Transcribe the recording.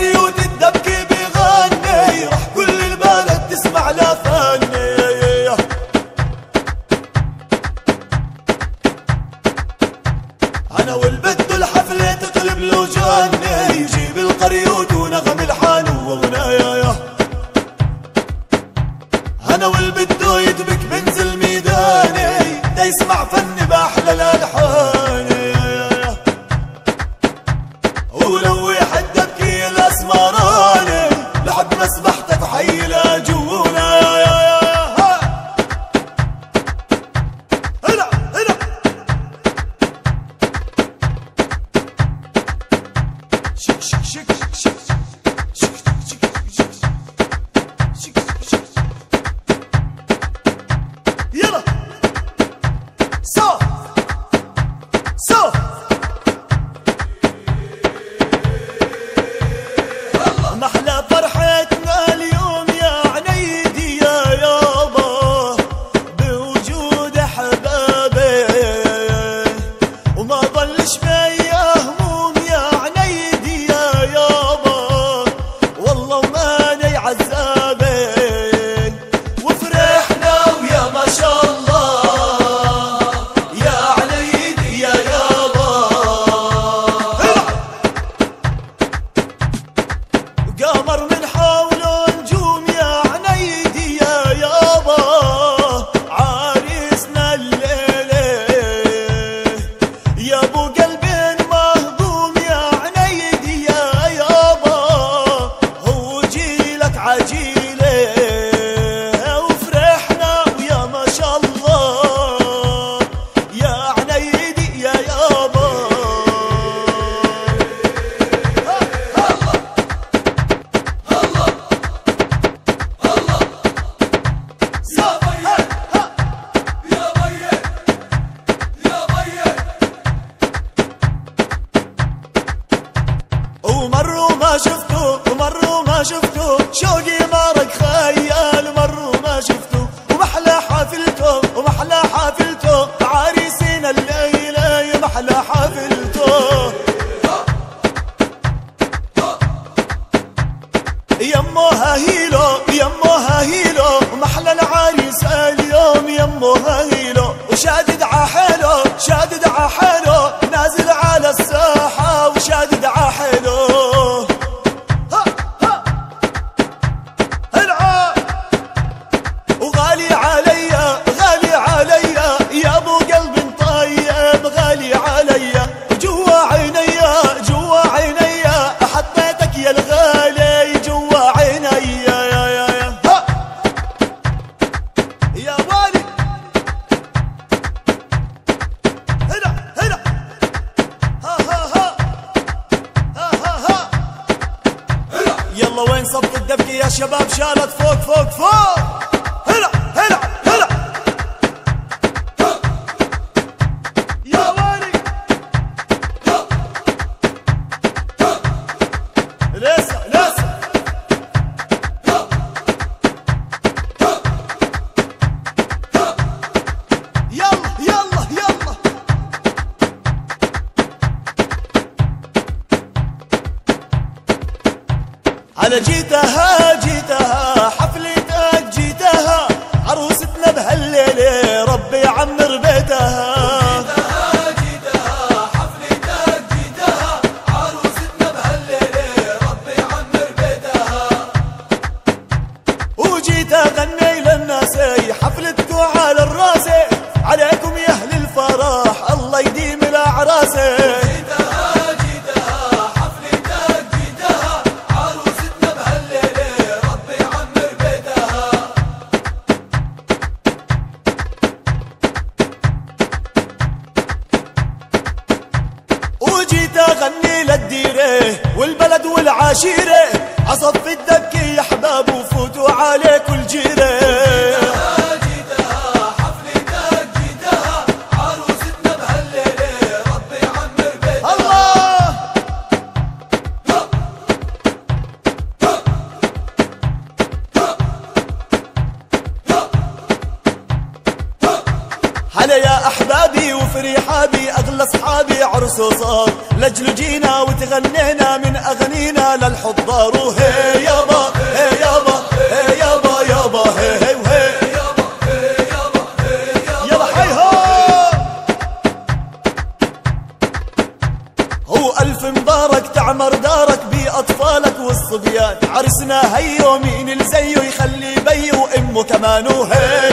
بالقريود الدبكي بيغني، راح كل البلد تسمع له فني. انا والبت الحفلة تقلب له جني، يجيب القريود ونغم الحان وغنايا. انا والبدو يدبك بنزل ميداني، دا يسمع فن باحلى الالحان. ولو يحد بكي الاسمراني لحد مسبحتك وحي لاجونا. هلا هلا شك شك شك شك شك شك شك شك. يلا صوت صوت محلى فرحتنا اليوم يا عنيدي يا يابا، بوجود احبابي وما ظلش بيا هموم يا عنيدي يا يابا، والله وماني عذابي وفرحنا ويا ما شاء الله يا عنيدي يا يابا. قمر من حوله نجوم يا عنيدي يا يابا، عريسنا الليلة يا ابو قلب مهضوم يا عنيدي يا يابا، هو جيلك عجيلة وفرحنا ويا ما شاء الله يا عنيدي يا يابا. ومروا ما شفتوا ومروا ما شفتوا، شوقي مارق خيال مروا ما شفتوا، ومحلى حافلته ومحلى حافلته، عريسنا الليلة يا محلى حافلته. يموها هيلو يموها هيلو، محلى العريس اليوم يموها هيلو، وشادد عحلو شادد عحلو، نازل على الساحة وشادد عحلو. وغالي عليا غالي عليا يا ابو قلب طيب، غالي عليا جوا عينيا جوا عينيا، حطيتك يا الغالي جوا عينيا. يا والي هنا هنا ها ها ها ها ها ها. يلا وين صف الدبكة يا شباب، شالت فوق فوق فوق. هلا هلا هلا يا والي لسه لسه. يلا يلا يلا على جيتها جيتها حفلتك جيتها، عروستنا بهالليلة ربي يعمر بيتها. جيتها حفلتك جيتها، عروستنا بهالليلة ربي يعمر بيتها. وجيت اغني للناس حفلتكم على الراس، عليكم يا اهل الفرح الله يديم الاعراس. وجيت اغني للديره والبلد والعشيره، عصف الدبكه يا احباب وفوتوا عليك الجيره. جيتها حفلتك جيتها، عروستنا بهالليله ربي يعمر بيتها. الله هلا يا احبابي وفريحابي اغلى اصحابي عرس وصار لاجل جينا وتغنينا من اغانينا للحضار وهي يابا هي يابا هي يابا يابا هي هي وهي يابا حي هو الف مبارك تعمر دارك باطفالك والصبيان عرسنا هيو مين الزيو يخلي بيو وامه كمان وهي